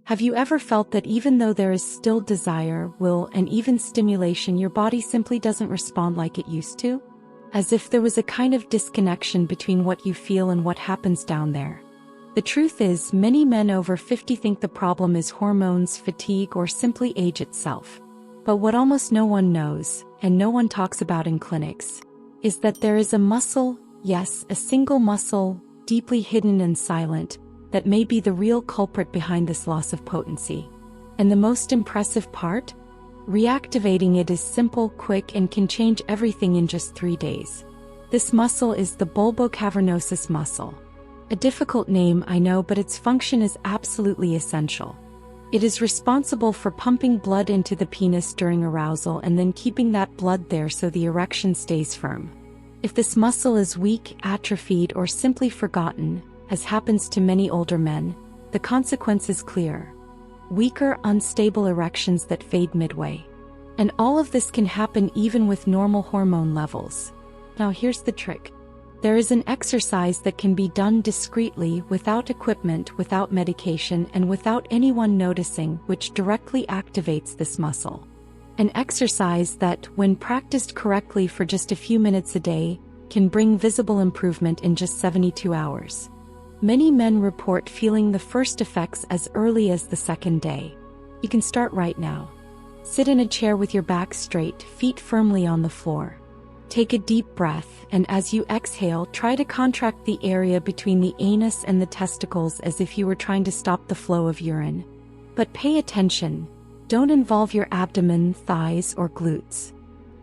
Have you ever felt that even though there is still desire, will, and even stimulation, your body simply doesn't respond like it used to? As if there was a kind of disconnection between what you feel and what happens down there. The truth is, many men over 50 think the problem is hormones, fatigue, or simply age itself. But what almost no one knows, and no one talks about in clinics, is that there is a muscle, yes, a single muscle, deeply hidden and silent, that may be the real culprit behind this loss of potency. And the most impressive part? Reactivating it is simple, quick, and can change everything in just 3 days. This muscle is the bulbocavernosus muscle. A difficult name, I know, but its function is absolutely essential. It is responsible for pumping blood into the penis during arousal and then keeping that blood there so the erection stays firm. If this muscle is weak, atrophied, or simply forgotten, as happens to many older men, the consequence is clear. Weaker, unstable erections that fade midway. And all of this can happen even with normal hormone levels. Now here's the trick. There is an exercise that can be done discreetly, without equipment, without medication, and without anyone noticing, which directly activates this muscle. An exercise that, when practiced correctly for just a few minutes a day, can bring visible improvement in just 72 hours. Many men report feeling the first effects as early as the second day. You can start right now. Sit in a chair with your back straight, feet firmly on the floor. Take a deep breath, and as you exhale, try to contract the area between the anus and the testicles as if you were trying to stop the flow of urine. But pay attention. Don't involve your abdomen, thighs, or glutes.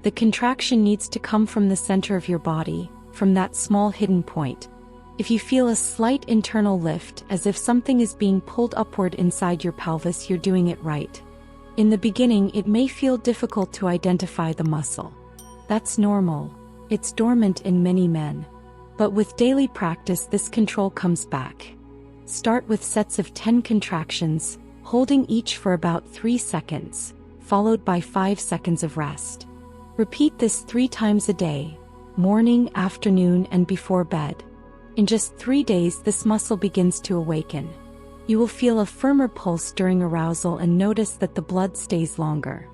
The contraction needs to come from the center of your body, from that small hidden point. If you feel a slight internal lift, as if something is being pulled upward inside your pelvis, you're doing it right. In the beginning, it may feel difficult to identify the muscle. That's normal. It's dormant in many men. But with daily practice, this control comes back. Start with sets of 10 contractions, holding each for about 3 seconds, followed by 5 seconds of rest. Repeat this 3 times a day, morning, afternoon, and before bed. In just 3 days, this muscle begins to awaken. You will feel a firmer pulse during arousal and notice that the blood stays longer.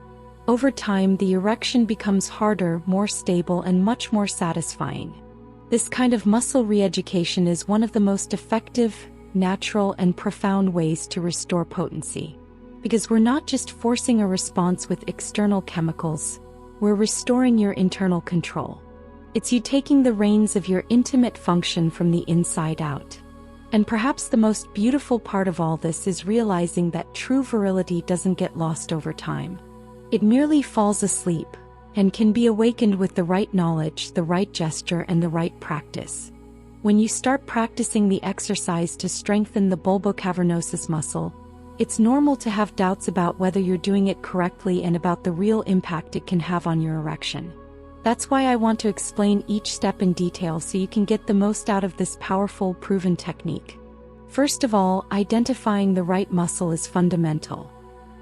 Over time, the erection becomes harder, more stable, and much more satisfying. This kind of muscle re-education is one of the most effective, natural, and profound ways to restore potency. Because we're not just forcing a response with external chemicals, we're restoring your internal control. It's you taking the reins of your intimate function from the inside out. And perhaps the most beautiful part of all this is realizing that true virility doesn't get lost over time. It merely falls asleep, and can be awakened with the right knowledge, the right gesture, and the right practice. When you start practicing the exercise to strengthen the bulbocavernosus muscle, it's normal to have doubts about whether you're doing it correctly and about the real impact it can have on your erection. That's why I want to explain each step in detail so you can get the most out of this powerful, proven technique. First of all, identifying the right muscle is fundamental.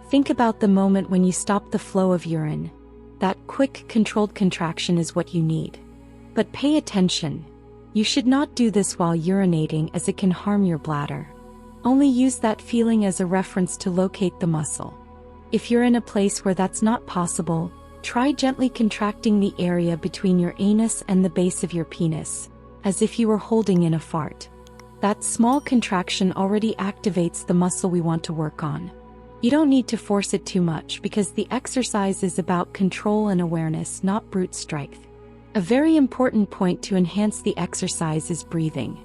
Think about the moment when you stop the flow of urine. That quick, controlled contraction is what you need. But pay attention. You should not do this while urinating, as it can harm your bladder. Only use that feeling as a reference to locate the muscle. If you're in a place where that's not possible, try gently contracting the area between your anus and the base of your penis, as if you were holding in a fart. That small contraction already activates the muscle we want to work on. You don't need to force it too much because the exercise is about control and awareness, not brute strength. A very important point to enhance the exercise is breathing.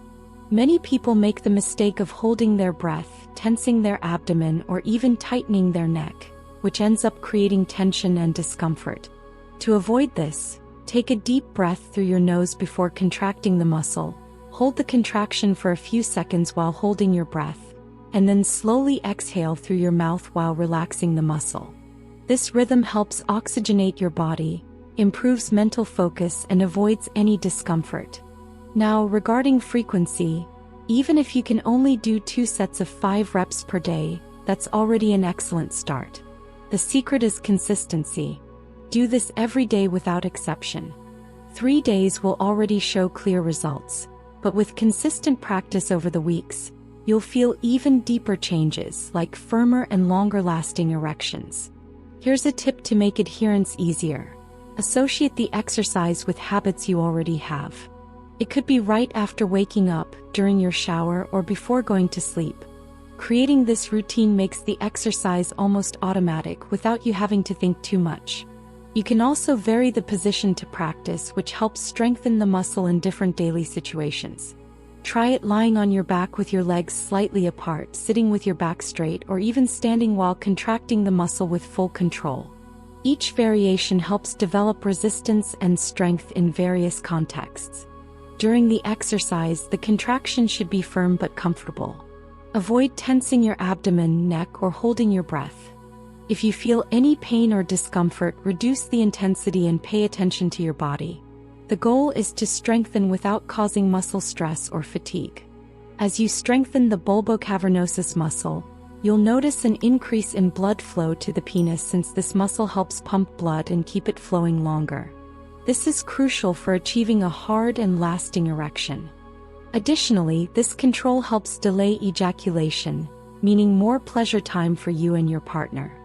Many people make the mistake of holding their breath, tensing their abdomen, or even tightening their neck, which ends up creating tension and discomfort. To avoid this, take a deep breath through your nose before contracting the muscle. Hold the contraction for a few seconds while holding your breath, and then slowly exhale through your mouth while relaxing the muscle. This rhythm helps oxygenate your body, improves mental focus, and avoids any discomfort. Now, regarding frequency, even if you can only do 2 sets of 5 reps per day, that's already an excellent start. The secret is consistency. Do this every day without exception. 3 days will already show clear results, but with consistent practice over the weeks, you'll feel even deeper changes like firmer and longer-lasting erections. Here's a tip to make adherence easier. Associate the exercise with habits you already have. It could be right after waking up, during your shower, or before going to sleep. Creating this routine makes the exercise almost automatic without you having to think too much. You can also vary the position to practice, which helps strengthen the muscle in different daily situations. Try it lying on your back with your legs slightly apart, sitting with your back straight, or even standing while contracting the muscle with full control. Each variation helps develop resistance and strength in various contexts. During the exercise, the contraction should be firm but comfortable. Avoid tensing your abdomen, neck, or holding your breath. If you feel any pain or discomfort, reduce the intensity and pay attention to your body. The goal is to strengthen without causing muscle stress or fatigue. As you strengthen the bulbocavernosus muscle, you'll notice an increase in blood flow to the penis, since this muscle helps pump blood and keep it flowing longer. This is crucial for achieving a hard and lasting erection. Additionally, this control helps delay ejaculation, meaning more pleasure time for you and your partner.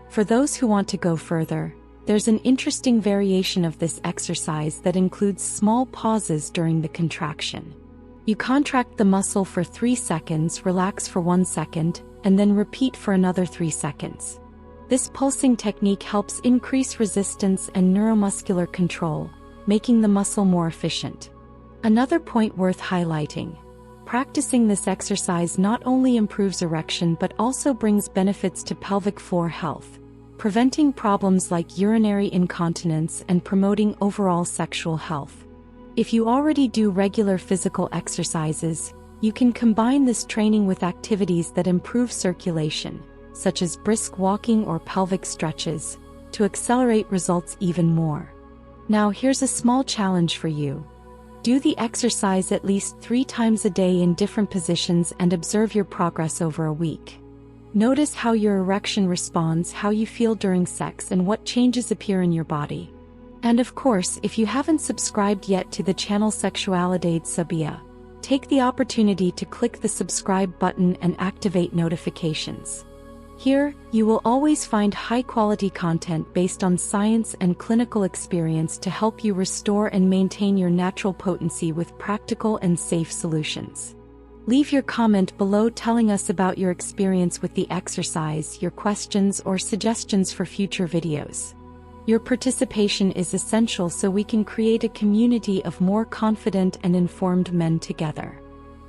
For those who want to go further, there's an interesting variation of this exercise that includes small pauses during the contraction. You contract the muscle for 3 seconds, relax for 1 second, and then repeat for another 3 seconds. This pulsing technique helps increase resistance and neuromuscular control, making the muscle more efficient. Another point worth highlighting: practicing this exercise not only improves erection but also brings benefits to pelvic floor health, preventing problems like urinary incontinence and promoting overall sexual health. If you already do regular physical exercises, you can combine this training with activities that improve circulation, such as brisk walking or pelvic stretches, to accelerate results even more. Now here's a small challenge for you. Do the exercise at least 3 times a day in different positions and observe your progress over a week. Notice how your erection responds, how you feel during sex, and what changes appear in your body. And of course, if you haven't subscribed yet to the channel Sexuality, take the opportunity to click the subscribe button and activate notifications. Here, you will always find high-quality content based on science and clinical experience to help you restore and maintain your natural potency with practical and safe solutions. Leave your comment below telling us about your experience with the exercise, your questions, or suggestions for future videos. Your participation is essential so we can create a community of more confident and informed men together.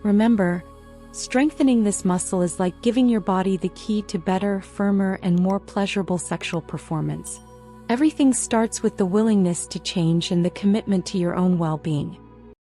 Remember, strengthening this muscle is like giving your body the key to better, firmer, and more pleasurable sexual performance. Everything starts with the willingness to change and the commitment to your own well-being.